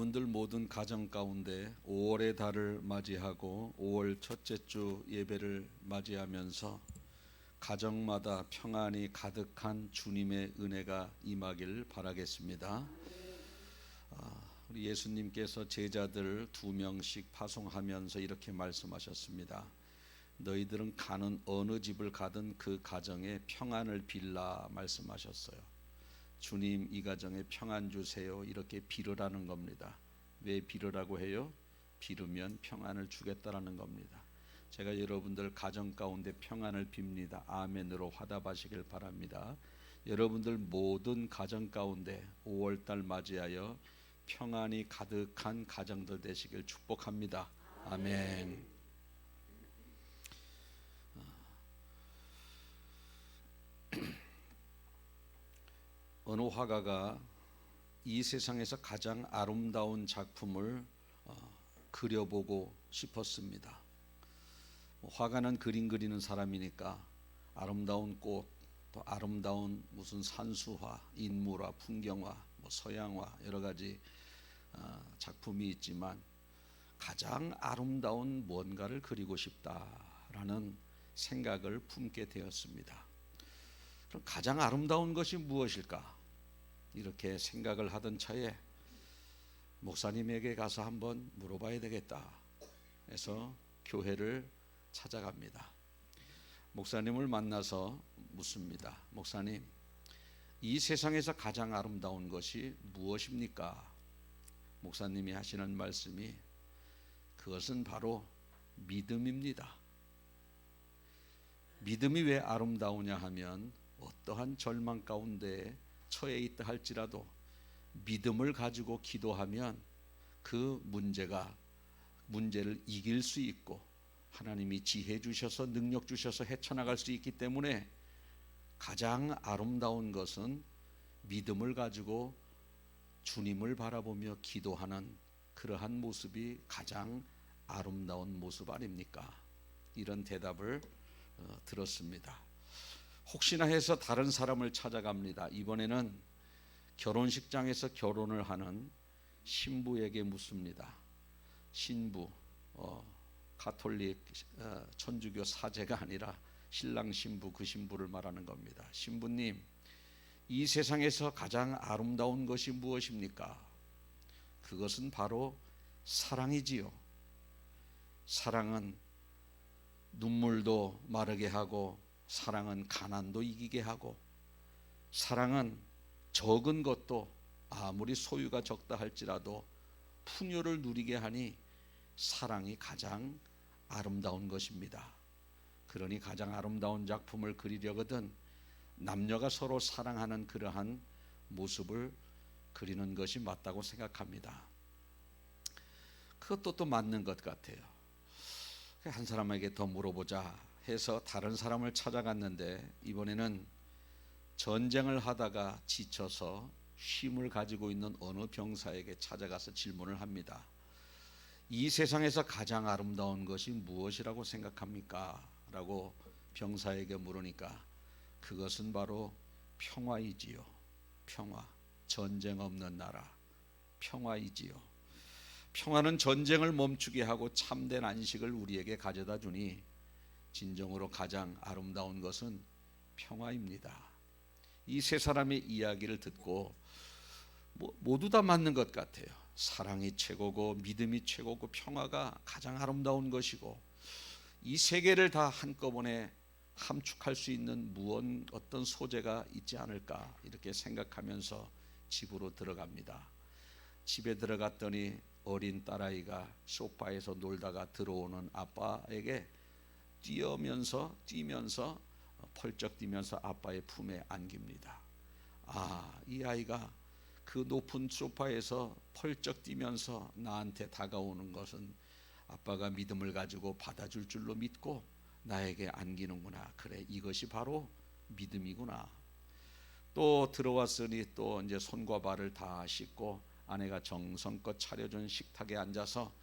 여러분들 모든 가정 가운데 5월의 달을 맞이하고 5월 첫째 주 예배를 맞이하면서 가정마다 평안이 가득한 주님의 은혜가 임하길 바라겠습니다. 우리 예수님께서 제자들 2명씩 파송하면서 이렇게 말씀하셨습니다. 너희들은 가는 어느 집을 가든 그 가정에 평안을 빌라 말씀하셨어요. 주님, 이 가정에 평안 주세요, 이렇게 빌으라는 겁니다. 왜 빌으라고 해요? 빌으면 평안을 주겠다라는 겁니다. 제가 여러분들 가정 가운데 평안을 빕니다. 아멘으로 화답하시길 바랍니다. 여러분들 모든 가정 가운데 5월달 맞이하여 평안이 가득한 가정들 되시길 축복합니다. 아멘. 어느 화가가 이 세상에서 가장 아름다운 작품을 그려보고 싶었습니다. 화가는 그림 그리는 사람이니까 아름다운 꽃, 또 아름다운 무슨 산수화, 인물화, 풍경화, 서양화 여러 가지 작품이 있지만 가장 아름다운 뭔가를 그리고 싶다라는 생각을 품게 되었습니다. 그럼 가장 아름다운 것이 무엇일까? 이렇게 생각을 하던 차에 목사님에게 가서 한번 물어봐야 되겠다 해서 교회를 찾아갑니다. 목사님을 만나서 묻습니다. 목사님, 이 세상에서 가장 아름다운 것이 무엇입니까? 목사님이 하시는 말씀이 그것은 바로 믿음입니다. 믿음이 왜 아름다우냐 하면 어떠한 절망 가운데 처해 있다 할지라도 믿음을 가지고 기도하면 그 문제를 이길 수 있고 하나님이 지혜 주셔서 능력 주셔서 헤쳐나갈 수 있기 때문에 가장 아름다운 것은 믿음을 가지고 주님을 바라보며 기도하는 그러한 모습이 가장 아름다운 모습 아닙니까? 이런 대답을 들었습니다. 혹시나 해서 다른 사람을 찾아갑니다. 이번에는 결혼식장에서 결혼을 하는 신부에게 묻습니다. 신부, 가톨릭 천주교 사제가 아니라 신랑 신부, 그 신부를 말하는 겁니다. 신부님, 이 세상에서 가장 아름다운 것이 무엇입니까? 그것은 바로 사랑이지요. 사랑은 눈물도 마르게 하고, 사랑은 가난도 이기게 하고, 사랑은 적은 것도 아무리 소유가 적다 할지라도 풍요를 누리게 하니 사랑이 가장 아름다운 것입니다. 그러니 가장 아름다운 작품을 그리려거든 남녀가 서로 사랑하는 그러한 모습을 그리는 것이 맞다고 생각합니다. 그것도 또 맞는 것 같아요. 한 사람에게 더 물어보자 해서 다른 사람을 찾아갔는데 이번에는 전쟁을 하다가 지쳐서 쉼을 가지고 있는 어느 병사에게 찾아가서 질문을 합니다. 이 세상에서 가장 아름다운 것이 무엇이라고 생각합니까? 라고 병사에게 물으니까 그것은 바로 평화이지요. 평화, 전쟁 없는 나라, 평화이지요. 평화는 전쟁을 멈추게 하고 참된 안식을 우리에게 가져다 주니 진정으로 가장 아름다운 것은 평화입니다. 이 세 사람의 이야기를 듣고 모두 다 맞는 것 같아요. 사랑이 최고고 믿음이 최고고 평화가 가장 아름다운 것이고 이 세 개를 다 한꺼번에 함축할 수 있는 어떤 소재가 있지 않을까 이렇게 생각하면서 집으로 들어갑니다. 집에 들어갔더니 어린 딸아이가 소파에서 놀다가 들어오는 아빠에게 뛰면서 펄쩍 뛰면서 아빠의 품에 안깁니다. 이 아이가 그 높은 소파에서 펄쩍 뛰면서 나한테 다가오는 것은 아빠가 믿음을 가지고 받아줄 줄로 믿고 나에게 안기는구나. 그래, 이것이 바로 믿음이구나. 또 들어왔으니 또 이제 손과 발을 다 씻고 아내가 정성껏 차려준 식탁에 앉아서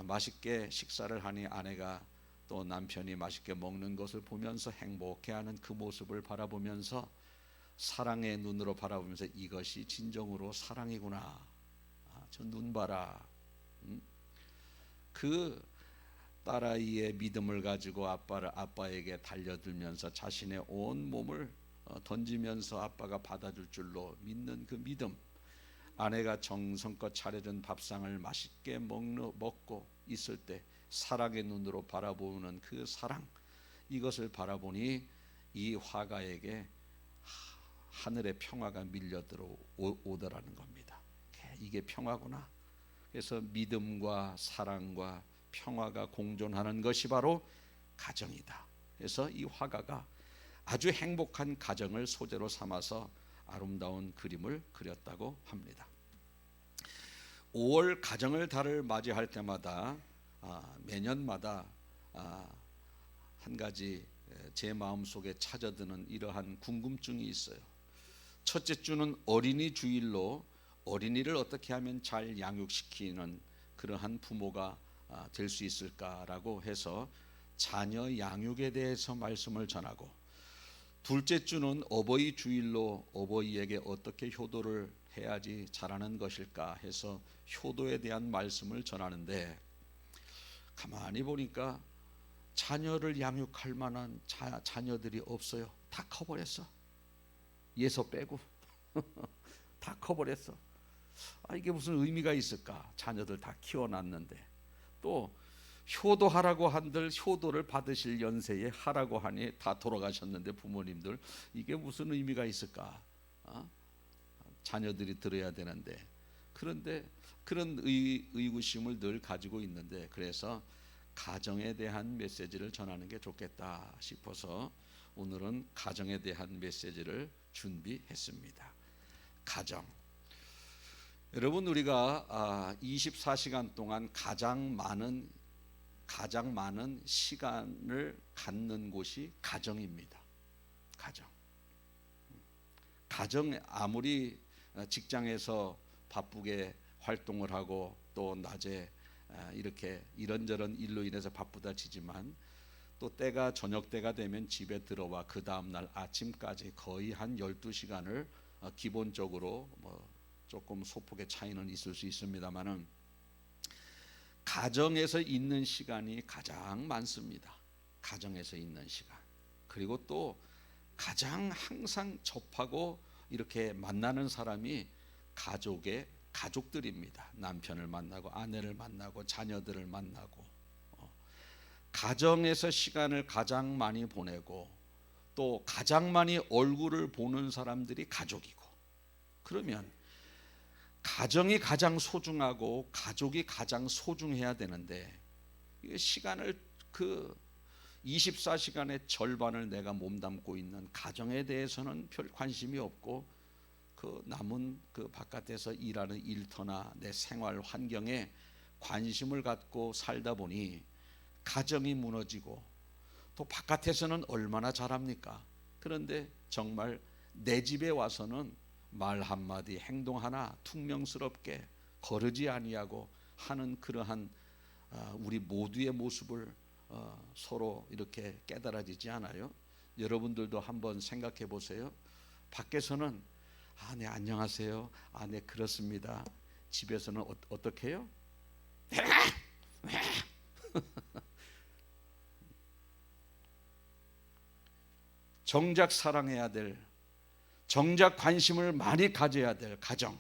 맛있게 식사를 하니 아내가 또 남편이 맛있게 먹는 것을 보면서 행복해하는 그 모습을 바라보면서 사랑의 눈으로 바라보면서 이것이 진정으로 사랑이구나. 저 눈 봐라. 그 딸아이의 믿음을 가지고 아빠에게 달려들면서 자신의 온 몸을 던지면서 아빠가 받아줄 줄로 믿는 그 믿음, 아내가 정성껏 차려준 밥상을 맛있게 먹고 있을 때 사랑의 눈으로 바라보는 그 사랑, 이것을 바라보니 이 화가에게 하늘의 평화가 밀려들어 오더라는 겁니다. 이게 평화구나. 그래서 믿음과 사랑과 평화가 공존하는 것이 바로 가정이다. 그래서 이 화가가 아주 행복한 가정을 소재로 삼아서 아름다운 그림을 그렸다고 합니다. 5월 가정의 달을 맞이할 때마다 매년마다 한 가지 제 마음속에 찾아드는 이러한 궁금증이 있어요. 첫째 주는 어린이 주일로 어린이를 어떻게 하면 잘 양육시키는 그러한 부모가 될 수 있을까라고 해서 자녀 양육에 대해서 말씀을 전하고, 둘째 주는 어버이 주일로 어버이에게 어떻게 효도를 해야지 잘하는 것일까 해서 효도에 대한 말씀을 전하는데, 가만히 보니까 자녀를 양육할 만한 자녀들이 없어요. 다 커버렸어. 예서 빼고 다 커버렸어. 이게 무슨 의미가 있을까? 자녀들 다 키워놨는데, 또 효도하라고 한들 효도를 받으실 연세에 하라고 하니 다 돌아가셨는데 부모님들, 이게 무슨 의미가 있을까? 자녀들이 들어야 되는데. 그런데 그런 의구심을 늘 가지고 있는데, 그래서 가정에 대한 메시지를 전하는 게 좋겠다 싶어서 오늘은 가정에 대한 메시지를 준비했습니다. 가정. 여러분, 우리가 24시간 동안 가장 많은 시간을 갖는 곳이 가정입니다. 가정, 아무리 직장에서 바쁘게 활동을 하고 또 낮에 이렇게 이런저런 일로 인해서 바쁘다 치지만, 또 때가 저녁 때가 되면 집에 들어와 그 다음날 아침까지 거의 한 12시간을 기본적으로 조금 소폭의 차이는 있을 수 있습니다만은 가정에서 있는 시간이 가장 많습니다. 가정에서 있는 시간. 그리고 또 가장 항상 접하고 이렇게 만나는 사람이 가족들입니다. 남편을 만나고 아내를 만나고 자녀들을 만나고, 가정에서 시간을 가장 많이 보내고 또 가장 많이 얼굴을 보는 사람들이 가족이고, 그러면 가정이 가장 소중하고 가족이 가장 소중해야 되는데, 시간을 24시간의 절반을 내가 몸담고 있는 가정에 대해서는 별 관심이 없고, 그 남은 그 바깥에서 일하는 일터나 내 생활 환경에 관심을 갖고 살다 보니 가정이 무너지고, 또 바깥에서는 얼마나 잘합니까? 그런데 정말 내 집에 와서는 말 한마디 행동 하나 퉁명스럽게 거르지 아니하고 하는 그러한 우리 모두의 모습을 서로 이렇게 깨달아지지 않아요? 여러분들도 한번 생각해 보세요. 밖에서는 네 안녕하세요, 네 그렇습니다. 집에서는 어떻게 해요? 정작 사랑해야 될, 정작 관심을 많이 가져야 될 가정,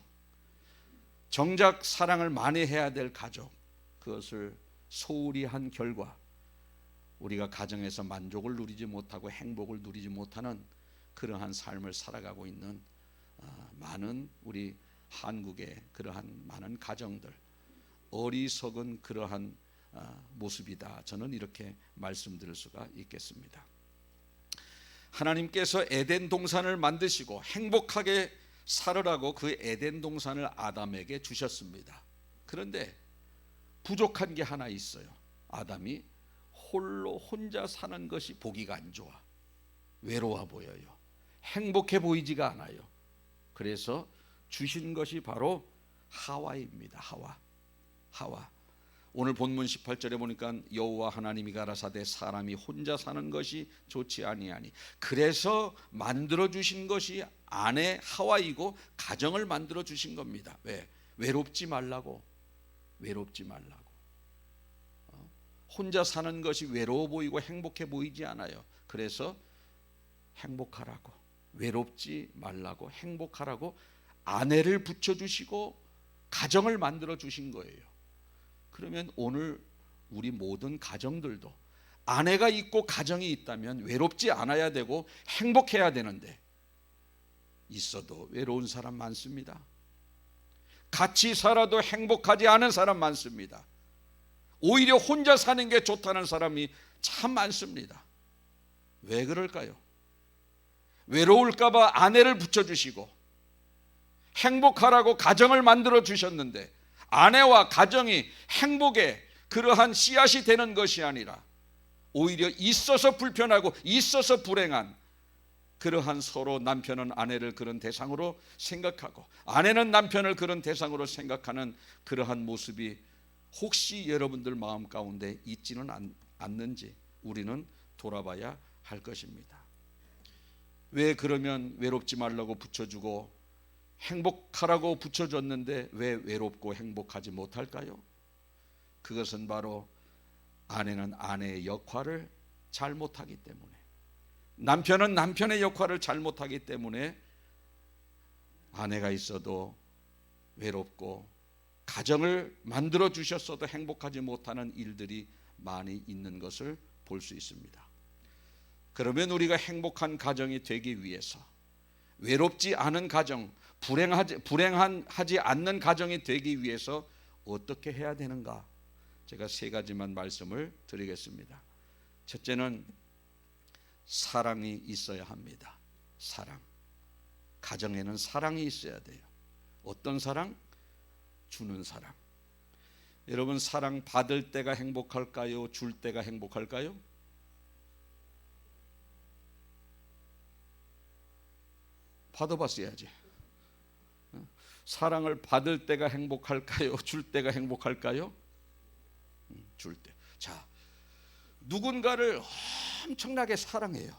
정작 사랑을 많이 해야 될 가족, 그것을 소홀히 한 결과 우리가 가정에서 만족을 누리지 못하고 행복을 누리지 못하는 그러한 삶을 살아가고 있는 많은 우리 한국의 그러한 많은 가정들, 어리석은 그러한 모습이다. 저는 이렇게 말씀드릴 수가 있겠습니다. 하나님께서 에덴 동산을 만드시고 행복하게 살으라고 그 에덴 동산을 아담에게 주셨습니다. 그런데 부족한 게 하나 있어요. 아담이 혼자 사는 것이 보기가 안 좋아. 외로워 보여요. 행복해 보이지가 않아요. 그래서 주신 것이 바로 하와입니다. 하와. 오늘 본문 18절에 보니까 여호와 하나님이 가라사대 사람이 혼자 사는 것이 좋지 아니하니, 그래서 만들어 주신 것이 아내 하와이고 가정을 만들어 주신 겁니다. 왜? 외롭지 말라고. 외롭지 말라고. 혼자 사는 것이 외로워 보이고 행복해 보이지 않아요. 그래서 행복하라고, 외롭지 말라고, 행복하라고 아내를 붙여주시고 가정을 만들어 주신 거예요. 그러면 오늘 우리 모든 가정들도 아내가 있고 가정이 있다면 외롭지 않아야 되고 행복해야 되는데, 있어도 외로운 사람 많습니다. 같이 살아도 행복하지 않은 사람 많습니다. 오히려 혼자 사는 게 좋다는 사람이 참 많습니다. 왜 그럴까요? 외로울까 봐 아내를 붙여주시고 행복하라고 가정을 만들어 주셨는데, 아내와 가정이 행복의 그러한 씨앗이 되는 것이 아니라 오히려 있어서 불편하고 있어서 불행한, 그러한, 서로 남편은 아내를 그런 대상으로 생각하고 아내는 남편을 그런 대상으로 생각하는 그러한 모습이 혹시 여러분들 마음 가운데 있지는 않는지 우리는 돌아봐야 할 것입니다. 왜 그러면 외롭지 말라고 붙여주고 행복하라고 붙여줬는데 왜 외롭고 행복하지 못할까요? 그것은 바로 아내는 아내의 역할을 잘 못하기 때문에, 남편은 남편의 역할을 잘 못하기 때문에 아내가 있어도 외롭고 가정을 만들어 주셨어도 행복하지 못하는 일들이 많이 있는 것을 볼 수 있습니다. 그러면 우리가 행복한 가정이 되기 위해서, 외롭지 않은 가정, 불행하지 않는 가정이 되기 위해서 어떻게 해야 되는가? 제가 세 가지만 말씀을 드리겠습니다. 첫째는 사랑이 있어야 합니다. 사랑. 가정에는 사랑이 있어야 돼요. 어떤 사랑? 주는 사랑. 여러분, 사랑 받을 때가 행복할까요? 줄 때가 행복할까요? 받아봤어야지. 사랑을 받을 때가 행복할까요? 줄 때가 행복할까요? 줄 때. 자, 누군가를 엄청나게 사랑해요.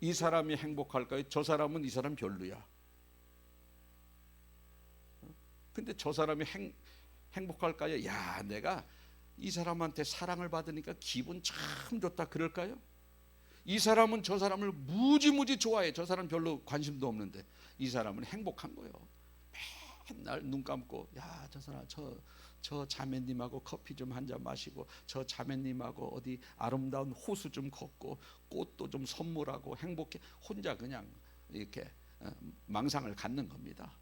이 사람이 행복할까요? 저 사람은 이 사람 별로야. 근데 저 사람이 행복할까요? 야, 내가 이 사람한테 사랑을 받으니까 기분 참 좋다, 그럴까요? 이 사람은 저 사람을 무지무지 좋아해. 저 사람 별로 관심도 없는데 이 사람은 행복한 거예요. 맨날 눈 감고, 야, 저 사람, 저 자매님하고 커피 좀 한 잔 마시고, 저 자매님하고 어디 아름다운 호수 좀 걷고, 꽃도 좀 선물하고 행복해. 혼자 그냥 이렇게 망상을 갖는 겁니다.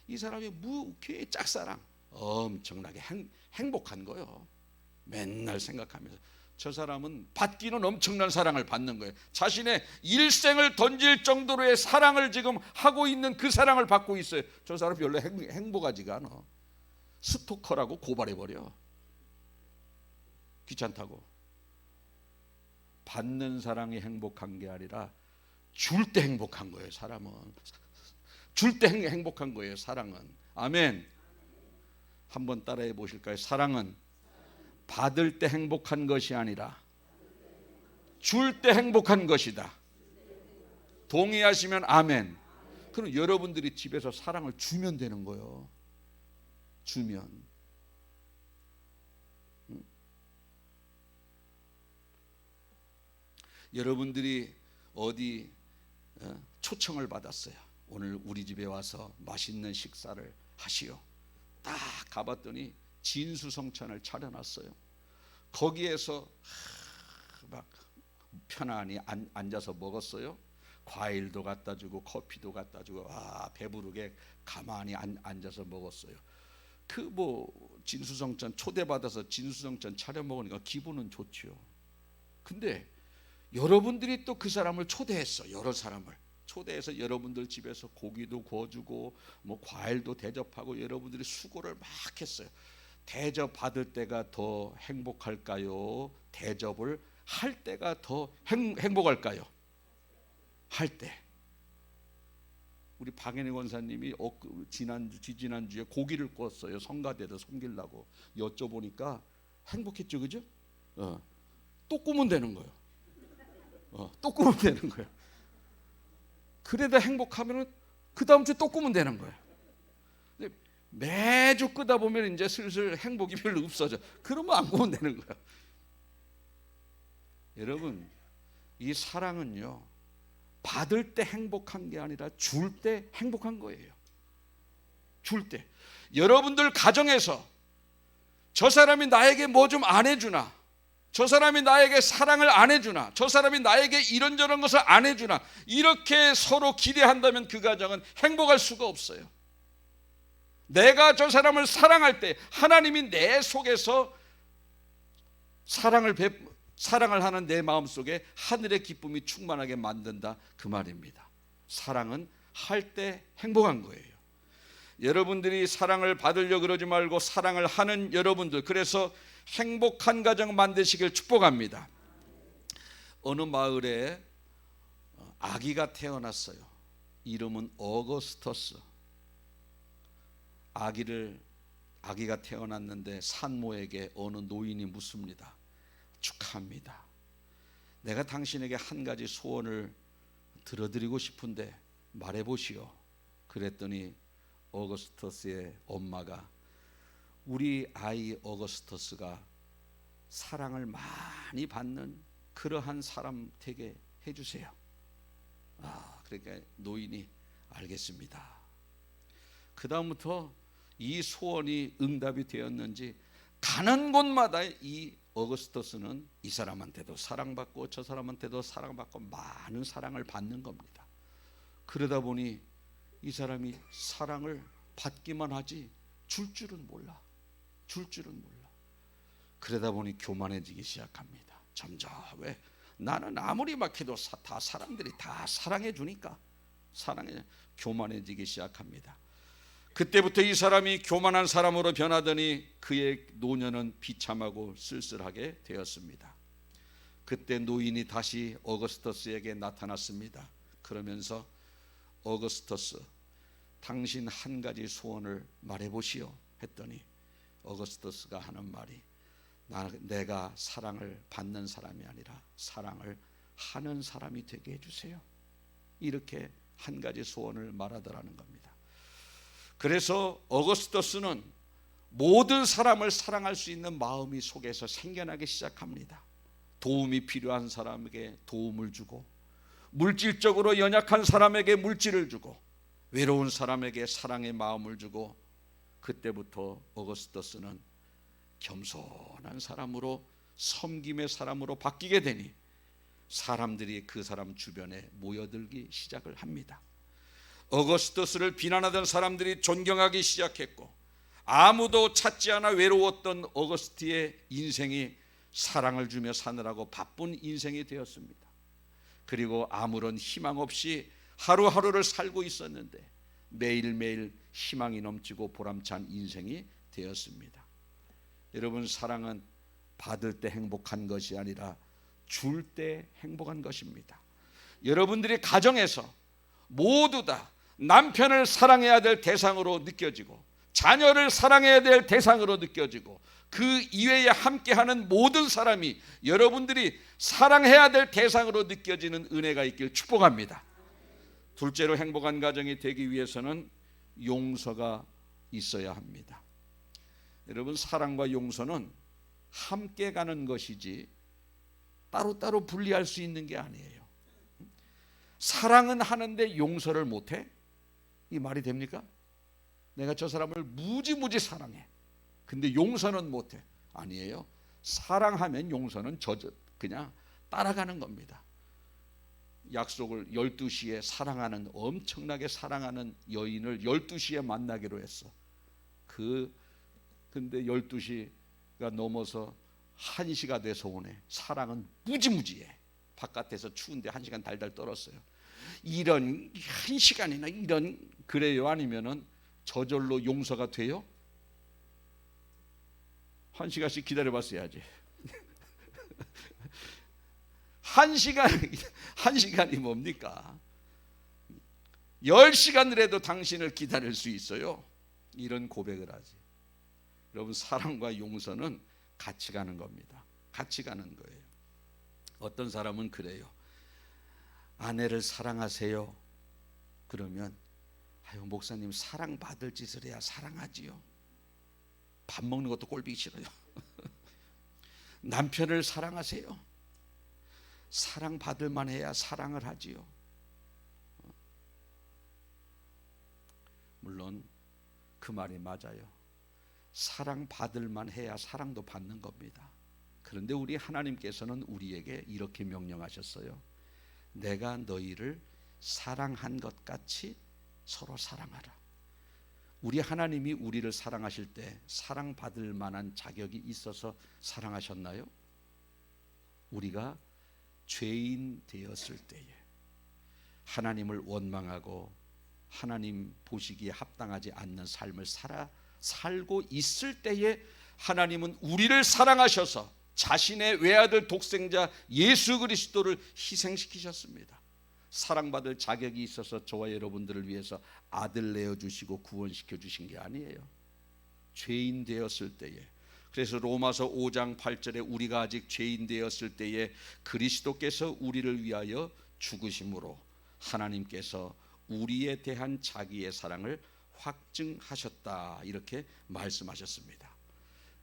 이 사람이 무게 짝사랑, 엄청나게 행복한 거예요. 맨날 생각하면서. 저 사람은 받기는 엄청난 사랑을 받는 거예요. 자신의 일생을 던질 정도로의 사랑을 지금 하고 있는 그 사랑을 받고 있어요. 저 사람 별로 행복하지가 않아. 스토커라고 고발해버려. 귀찮다고. 받는 사랑이 행복한 게 아니라 줄 때 행복한 거예요. 사람은 줄 때 행복한 거예요. 사랑은. 아멘. 한번 따라해 보실까요? 사랑은 받을 때 행복한 것이 아니라 줄 때 행복한 것이다. 동의하시면 아멘. 그럼 여러분들이 집에서 사랑을 주면 되는 거예요. 주면. 여러분들이 어디 초청을 받았어요. 오늘 우리 집에 와서 맛있는 식사를 하시오. 딱 가봤더니 진수성찬을 차려놨어요. 거기에서 막 편안히 앉아서 먹었어요. 과일도 갖다 주고 커피도 갖다 주고, 배부르게 가만히 앉아서 먹었어요. 그 진수성찬 초대받아서 진수성찬 차려 먹으니까 기분은 좋지요. 근데 여러분들이 또 그 사람을 초대했어. 여러 사람을 초대해서 여러분들 집에서 고기도 구워주고 과일도 대접하고 여러분들이 수고를 막 했어요. 대접 받을 때가 더 행복할까요? 대접을 할 때가 더 행복할까요? 할 때. 우리 박연희 권사님이 지지난주에 고기를 구웠어요. 성가대에서 섬기려고. 여쭤보니까 행복했죠, 그죠? 또 꾸면 되는 거예요. 또 꾸면 되는 거예요. 그래도 행복하면 그 다음 주에 또 꾸면 되는 거예요. 근데 매주 끄다 보면 이제 슬슬 행복이 별로 없어져. 그러면 안 구면 되는 거야. 여러분, 이 사랑은요, 받을 때 행복한 게 아니라 줄 때 행복한 거예요. 줄 때. 여러분들 가정에서 저 사람이 나에게 뭐 좀 안 해주나, 저 사람이 나에게 사랑을 안 해주나, 저 사람이 나에게 이런저런 것을 안 해주나, 이렇게 서로 기대한다면 그 가정은 행복할 수가 없어요. 내가 저 사람을 사랑할 때 하나님이 내 속에서 사랑을 하는 내 마음속에 하늘의 기쁨이 충만하게 만든다, 그 말입니다. 사랑은 할 때 행복한 거예요. 여러분들이 사랑을 받으려고 그러지 말고 사랑을 하는 여러분들, 그래서 행복한 가정 만드시길 축복합니다. 어느 마을에 아기가 태어났어요. 이름은 어거스터스. 아기가 태어났는데 산모에게 어느 노인이 묻습니다. 축하합니다. 내가 당신에게 한 가지 소원을 들어드리고 싶은데 말해보시오. 그랬더니 어거스터스의 엄마가, 우리 아이 어거스터스가 사랑을 많이 받는 그러한 사람 되게 해주세요. 그러니까 노인이 알겠습니다. 그 다음부터 이 소원이 응답이 되었는지 가는 곳마다 이 어거스터스는 이 사람한테도 사랑받고 저 사람한테도 사랑받고 많은 사랑을 받는 겁니다. 그러다 보니 이 사람이 사랑을 받기만 하지 줄 줄은 몰라. 그러다 보니 교만해지기 시작합니다. 점점. 왜? 나는 아무리 막해도 다 사람들이 다 사랑해 주니까 교만해지기 시작합니다. 그때부터 이 사람이 교만한 사람으로 변하더니 그의 노년은 비참하고 쓸쓸하게 되었습니다. 그때 노인이 다시 어거스터스에게 나타났습니다. 그러면서 어거스터스, 당신 한 가지 소원을 말해보시오 했더니 어거스터스가 하는 말이, 내가 사랑을 받는 사람이 아니라 사랑을 하는 사람이 되게 해주세요. 이렇게 한 가지 소원을 말하더라는 겁니다. 그래서 어거스터스는 모든 사람을 사랑할 수 있는 마음이 속에서 생겨나기 시작합니다. 도움이 필요한 사람에게 도움을 주고, 물질적으로 연약한 사람에게 물질을 주고, 외로운 사람에게 사랑의 마음을 주고, 그때부터 어거스터스는 겸손한 사람으로, 섬김의 사람으로 바뀌게 되니 사람들이 그 사람 주변에 모여들기 시작을 합니다. 어거스터스를 비난하던 사람들이 존경하기 시작했고, 아무도 찾지 않아 외로웠던 어거스트의 인생이 사랑을 주며 사느라고 바쁜 인생이 되었습니다. 그리고 아무런 희망 없이 하루하루를 살고 있었는데 매일매일 희망이 넘치고 보람찬 인생이 되었습니다. 여러분, 사랑은 받을 때 행복한 것이 아니라 줄 때 행복한 것입니다. 여러분들이 가정에서 모두 다 남편을 사랑해야 될 대상으로 느껴지고, 자녀를 사랑해야 될 대상으로 느껴지고, 그 이외에 함께하는 모든 사람이 여러분들이 사랑해야 될 대상으로 느껴지는 은혜가 있길 축복합니다. 둘째로 행복한 가정이 되기 위해서는 용서가 있어야 합니다. 여러분, 사랑과 용서는 함께 가는 것이지 따로따로 분리할 수 있는 게 아니에요. 사랑은 하는데 용서를 못해? 이 말이 됩니까? 내가 저 사람을 무지무지 사랑해. 근데 용서는 못해. 아니에요. 사랑하면 용서는 그냥 따라가는 겁니다. 약속을 12시에 엄청나게 사랑하는 여인을 12시에 만나기로 했어. 근데 12시가 넘어서 1시가 돼서 오네. 사랑은 무지무지해. 바깥에서 추운데 1시간 달달 떨었어요. 이런 1시간이나 그래요? 아니면은 저절로 용서가 돼요? 1시간씩 기다려봤어야지. 1시간이 뭡니까? 10시간을 해도 당신을 기다릴 수 있어요. 이런 고백을 하지. 여러분, 사랑과 용서는 같이 가는 겁니다. 같이 가는 거예요. 어떤 사람은 그래요. 아내를 사랑하세요. 그러면 아유, 목사님 사랑받을 짓을 해야 사랑하지요. 밥 먹는 것도 꼴보기 싫어요. 남편을 사랑하세요. 사랑받을 만 해야 사랑을 하지요. 물론 그 말이 맞아요. 사랑받을 만 해야 사랑도 받는 겁니다. 그런데 우리 하나님께서는 우리에게 이렇게 명령하셨어요. 내가 너희를 사랑한 것 같이 서로 사랑하라. 우리 하나님이 우리를 사랑하실 때 사랑받을 만한 자격이 있어서 사랑하셨나요? 우리가 죄인 되었을 때에 하나님을 원망하고 하나님 보시기에 합당하지 않는 삶을 살고 있을 때에 하나님은 우리를 사랑하셔서 자신의 외아들 독생자 예수 그리스도를 희생시키셨습니다. 사랑받을 자격이 있어서 저와 여러분들을 위해서 아들 내어주시고 구원시켜 주신 게 아니에요. 죄인 되었을 때에, 그래서 로마서 5장 8절에 우리가 아직 죄인 되었을 때에 그리스도께서 우리를 위하여 죽으심으로 하나님께서 우리에 대한 자기의 사랑을 확증하셨다, 이렇게 말씀하셨습니다.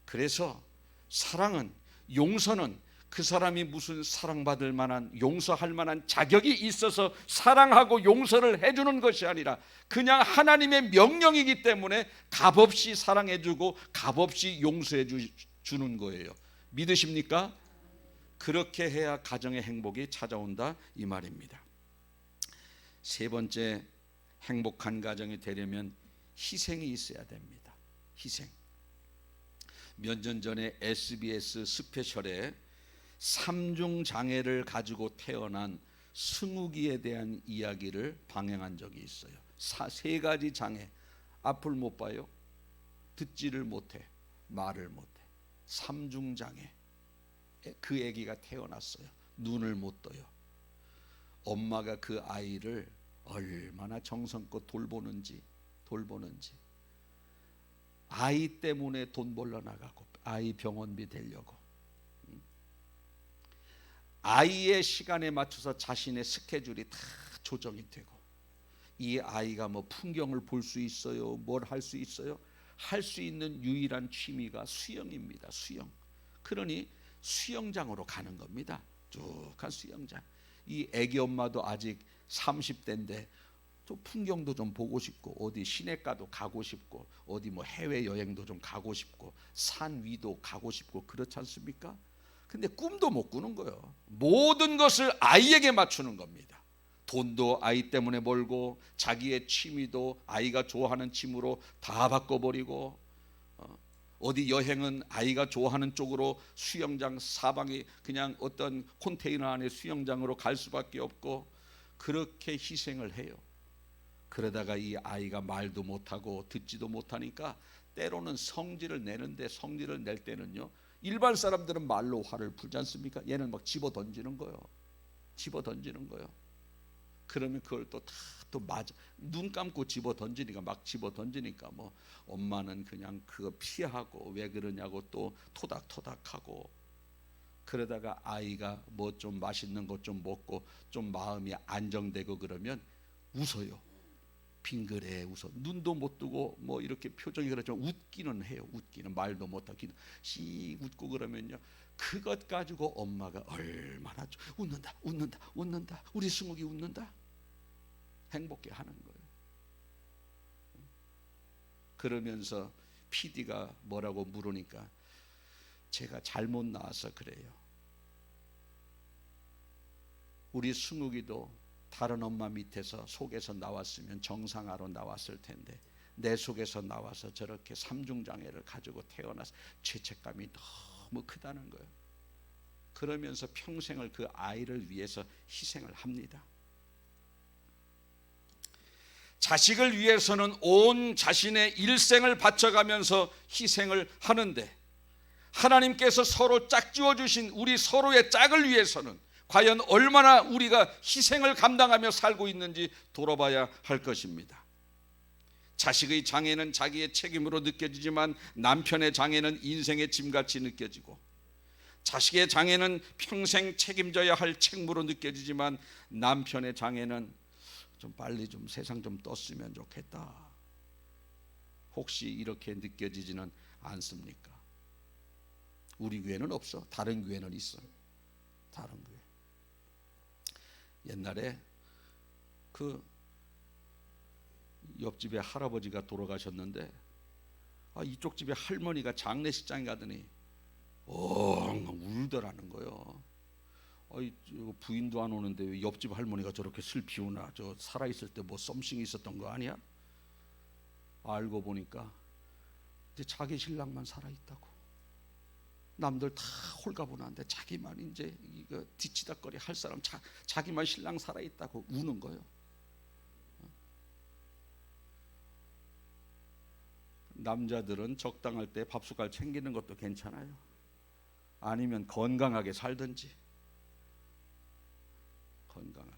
그래서 사랑은, 용서는 그 사람이 무슨 사랑받을 만한, 용서할 만한 자격이 있어서 사랑하고 용서를 해주는 것이 아니라 그냥 하나님의 명령이기 때문에 값없이 사랑해주고 값없이 용서해 주는 거예요. 믿으십니까? 그렇게 해야 가정의 행복이 찾아온다, 이 말입니다. 세 번째, 행복한 가정이 되려면 희생이 있어야 됩니다. 희생. 몇 년 전에 SBS 스페셜에 삼중 장애를 가지고 태어난 승욱이에 대한 이야기를 방영한 적이 있어요. 세 가지 장애. 앞을 못 봐요. 듣지를 못해. 말을 못해. 삼중 장애. 그 아기가 태어났어요. 눈을 못 떠요. 엄마가 그 아이를 얼마나 정성껏 돌보는지. 아이 때문에 돈 벌러 나가고 아이 병원비 대려고, 아이의 시간에 맞춰서 자신의 스케줄이 다 조정이 되고, 이 아이가 뭐 풍경을 볼 수 있어요? 뭘 할 수 있어요? 할 수 있는 유일한 취미가 수영입니다. 수영. 그러니 수영장으로 가는 겁니다. 쭉 간 수영장. 이 애기 엄마도 아직 30대인데 또 풍경도 좀 보고 싶고, 어디 시내가도 가고 싶고, 어디 뭐 해외 여행도 좀 가고 싶고, 산 위도 가고 싶고, 그렇지 않습니까? 근데 꿈도 못 꾸는 거예요. 모든 것을 아이에게 맞추는 겁니다. 돈도 아이 때문에 벌고, 자기의 취미도 아이가 좋아하는 취미로 다 바꿔버리고, 어디 여행은 아이가 좋아하는 쪽으로 수영장 사방이 그냥 어떤 컨테이너 안에 수영장으로 갈 수밖에 없고, 그렇게 희생을 해요. 그러다가 이 아이가 말도 못하고 듣지도 못하니까 때로는 성질을 내는데, 성질을 낼 때는요, 일반 사람들은 말로 화를 풀지 않습니까? 얘는 막 집어 던지는 거예요. 그러면 그걸 또 맞아. 눈 감고 집어 던지니까 뭐 엄마는 그냥 그거 피하고, 왜 그러냐고 또 토닥토닥하고, 그러다가 아이가 뭐 좀 맛있는 것 좀 먹고 좀 마음이 안정되고 그러면 웃어요. 빙그레 웃어. 눈도 못 뜨고 뭐 이렇게 표정이 그렇지만 웃기는 해요. 웃기는, 말도 못하고 씩 웃고 그러면요, 그것 가지고 엄마가 얼마나 웃는다. 우리 승욱이 웃는다. 행복해 하는 거예요. 그러면서 PD가 뭐라고 물으니까 제가 잘못 나와서 그래요. 우리 승욱이도 다른 엄마 밑에서 속에서 나왔으면 정상화로 나왔을 텐데, 내 속에서 나와서 저렇게 삼중장애를 가지고 태어나서 죄책감이 너무 크다는 거예요. 그러면서 평생을 그 아이를 위해서 희생을 합니다. 자식을 위해서는 온 자신의 일생을 바쳐가면서 희생을 하는데, 하나님께서 서로 짝지어 주신 우리 서로의 짝을 위해서는 과연 얼마나 우리가 희생을 감당하며 살고 있는지 돌아봐야 할 것입니다. 자식의 장애는 자기의 책임으로 느껴지지만 남편의 장애는 인생의 짐같이 느껴지고, 자식의 장애는 평생 책임져야 할 책무로 느껴지지만 남편의 장애는 좀 빨리 좀 세상 좀 떴으면 좋겠다. 혹시 이렇게 느껴지지는 않습니까? 우리 교회는 없어. 다른 교회는 있어. 다른 교회. 옛날에 그 옆집에 할아버지가 돌아가셨는데 이쪽 집에 할머니가 장례식장에 가더니 울더라는 거예요. 부인도 안 오는데 왜 옆집 할머니가 저렇게 슬피 우나? 저 살아있을 때 뭐 썸씽이 있었던 거 아니야? 알고 보니까 이제 자기 신랑만 살아있다고. 남들 다 홀가분한데 자기만 이제 이거 뒤치다거리 할 사람, 자기만 신랑 살아있다고 우는 거예요. 남자들은 적당할 때 밥숟갈 챙기는 것도 괜찮아요. 아니면 건강하게 살든지. 건강하게.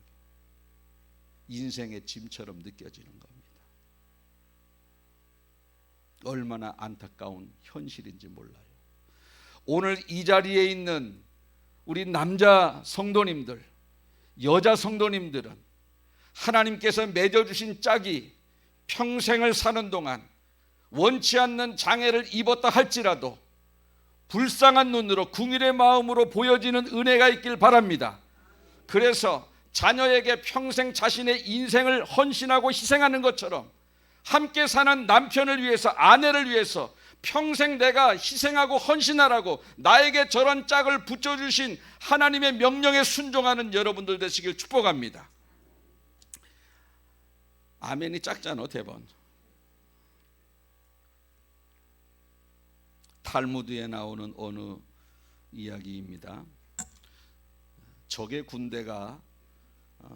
인생의 짐처럼 느껴지는 겁니다. 얼마나 안타까운 현실인지 몰라요. 오늘 이 자리에 있는 우리 남자 성도님들, 여자 성도님들은 하나님께서 맺어주신 짝이 평생을 사는 동안 원치 않는 장애를 입었다 할지라도 불쌍한 눈으로 궁일의 마음으로 보여지는 은혜가 있길 바랍니다. 그래서 자녀에게 평생 자신의 인생을 헌신하고 희생하는 것처럼 함께 사는 남편을 위해서, 아내를 위해서 평생 내가 희생하고 헌신하라고 나에게 저런 짝을 붙여주신 하나님의 명령에 순종하는 여러분들 되시길 축복합니다. 아멘이 작잖아 대번. 탈무드에 나오는 어느 이야기입니다. 적의 군대가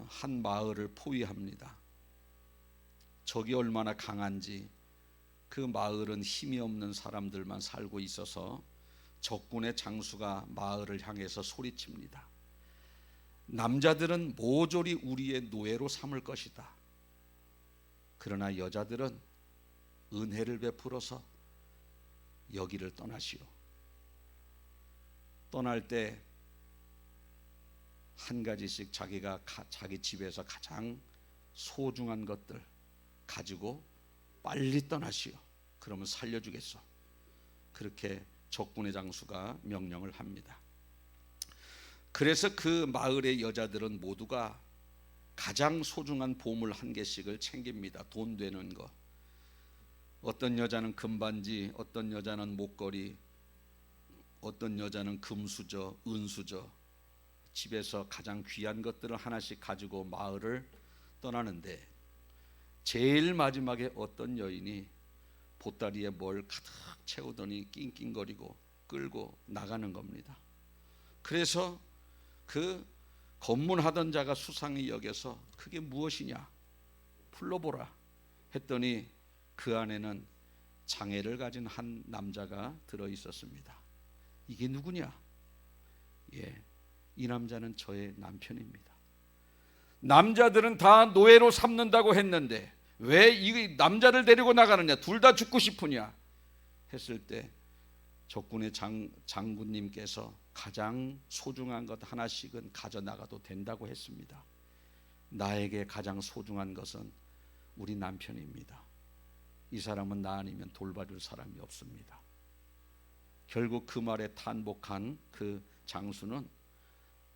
한 마을을 포위합니다. 적이 얼마나 강한지, 그 마을은 힘이 없는 사람들만 살고 있어서 적군의 장수가 마을을 향해서 소리칩니다. 남자들은 모조리 우리의 노예로 삼을 것이다. 그러나 여자들은 은혜를 베풀어서 여기를 떠나시오. 떠날 때 한 가지씩 자기가 자기 집에서 가장 소중한 것들 가지고 빨리 떠나시오. 그러면 살려주겠소. 그렇게 적군의 장수가 명령을 합니다. 그래서 그 마을의 여자들은 모두가 가장 소중한 보물 한 개씩을 챙깁니다. 돈 되는 거. 어떤 여자는 금반지, 어떤 여자는 목걸이, 어떤 여자는 금수저, 은수저, 집에서 가장 귀한 것들을 하나씩 가지고 마을을 떠나는데 제일 마지막에 어떤 여인이 보따리에 뭘 가득 채우더니 낑낑거리고 끌고 나가는 겁니다. 그래서 그 검문하던 자가 수상히 여겨서 그게 무엇이냐 풀러보라 했더니 그 안에는 장애를 가진 한 남자가 들어 있었습니다. 이게 누구냐? 이 남자는 저의 남편입니다. 남자들은 다 노예로 삼는다고 했는데 왜 이 남자를 데리고 나가느냐? 둘 다 죽고 싶으냐? 했을 때 적군의 장군님께서 가장 소중한 것 하나씩은 가져나가도 된다고 했습니다. 나에게 가장 소중한 것은 우리 남편입니다. 이 사람은 나 아니면 돌봐줄 사람이 없습니다. 결국 그 말에 탄복한 그 장수는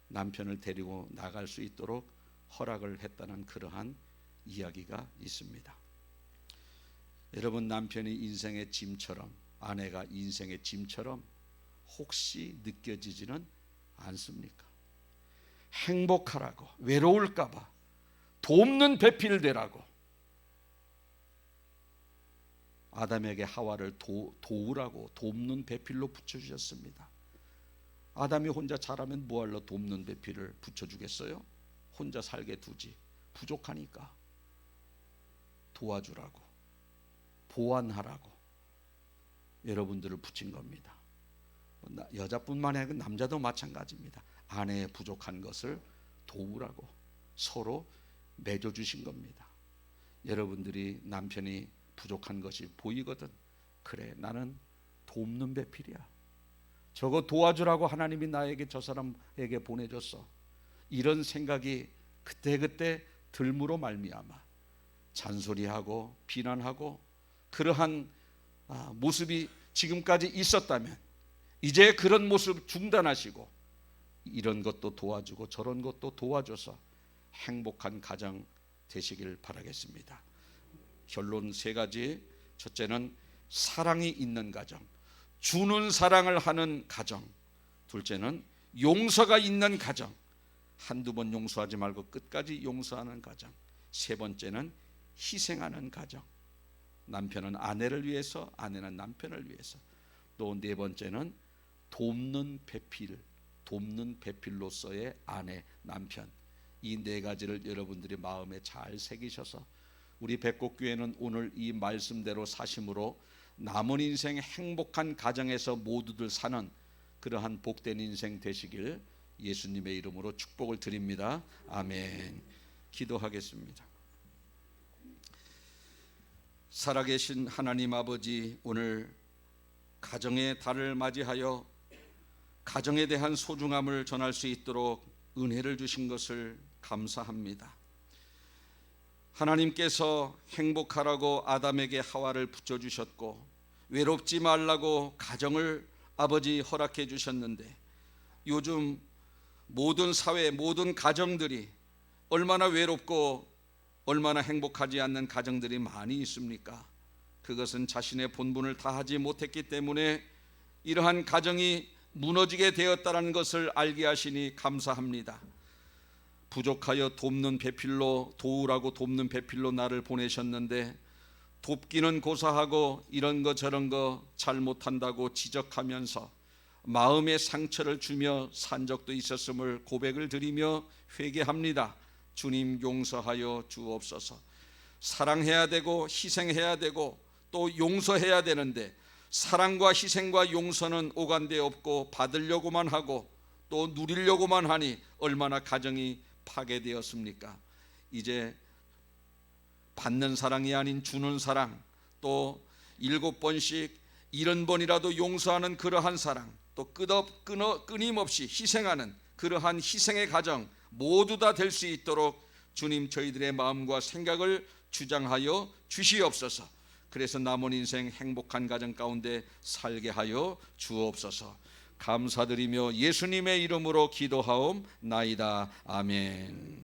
남편을 데리고 나갈 수 있도록 허락을 했다는 그러한 이야기가 있습니다. 여러분, 남편이 인생의 짐처럼, 아내가 인생의 짐처럼 혹시 느껴지지는 않습니까? 행복하라고, 외로울까봐, 돕는 배필되라고 아담에게 하와를 도우라고 돕는 배필로 붙여주셨습니다. 아담이 혼자 자라면 뭐하러 돕는 배필을 붙여주겠어요? 혼자 살게 두지. 부족하니까 도와주라고, 보완하라고 여러분들을 붙인 겁니다. 여자뿐만 아니라 남자도 마찬가지입니다. 아내의 부족한 것을 도우라고 서로 맺어주신 겁니다. 여러분들이 남편이 부족한 것이 보이거든, 그래 나는 돕는 배필이야, 저거 도와주라고 하나님이 나에게 저 사람에게 보내줬어, 이런 생각이 그때그때 들므로 말미암아 잔소리하고 비난하고 그러한 모습이 지금까지 있었다면 이제 그런 모습 중단하시고 이런 것도 도와주고 저런 것도 도와줘서 행복한 가정 되시길 바라겠습니다. 결론 세 가지. 첫째는 사랑이 있는 가정, 주는 사랑을 하는 가정. 둘째는 용서가 있는 가정, 한두 번 용서하지 말고 끝까지 용서하는 가정. 세 번째는 희생하는 가정, 남편은 아내를 위해서, 아내는 남편을 위해서. 또 네 번째는 돕는 배필로서의 아내, 남편. 이 네 가지를 여러분들이 마음에 잘 새기셔서 우리 백곡교회는 오늘 이 말씀대로 사심으로 남은 인생 행복한 가정에서 모두들 사는 그러한 복된 인생 되시길 예수님의 이름으로 축복을 드립니다. 아멘. 기도하겠습니다. 살아계신 하나님 아버지, 오늘 가정의 달을 맞이하여 가정에 대한 소중함을 전할 수 있도록 은혜를 주신 것을 감사합니다. 하나님께서 행복하라고 아담에게 하와를 붙여주셨고 외롭지 말라고 가정을 아버지 허락해 주셨는데 요즘 모든 사회, 모든 가정들이 얼마나 외롭고 얼마나 행복하지 않는 가정들이 많이 있습니까? 그것은 자신의 본분을 다하지 못했기 때문에 이러한 가정이 무너지게 되었다는 것을 알게 하시니 감사합니다. 부족하여 돕는 배필로, 도우라고 돕는 배필로 나를 보내셨는데 돕기는 고사하고 이런 거 저런 거 잘못한다고 지적하면서 마음의 상처를 주며 산 적도 있었음을 고백을 드리며 회개합니다. 주님 용서하여 주옵소서. 사랑해야 되고 희생해야 되고 또 용서해야 되는데 사랑과 희생과 용서는 오간데 없고 받으려고만 하고 또 누리려고만 하니 얼마나 가정이 파괴되었습니까? 이제 받는 사랑이 아닌 주는 사랑, 또 7번씩 70번이라도 용서하는 그러한 사랑, 또 끊임없이 희생하는 그러한 희생의 가정 모두 다 될 수 있도록 주님 저희들의 마음과 생각을 주장하여 주시옵소서. 그래서 남은 인생 행복한 가정 가운데 살게 하여 주옵소서. 감사드리며 예수님의 이름으로 기도하옵나이다. 아멘.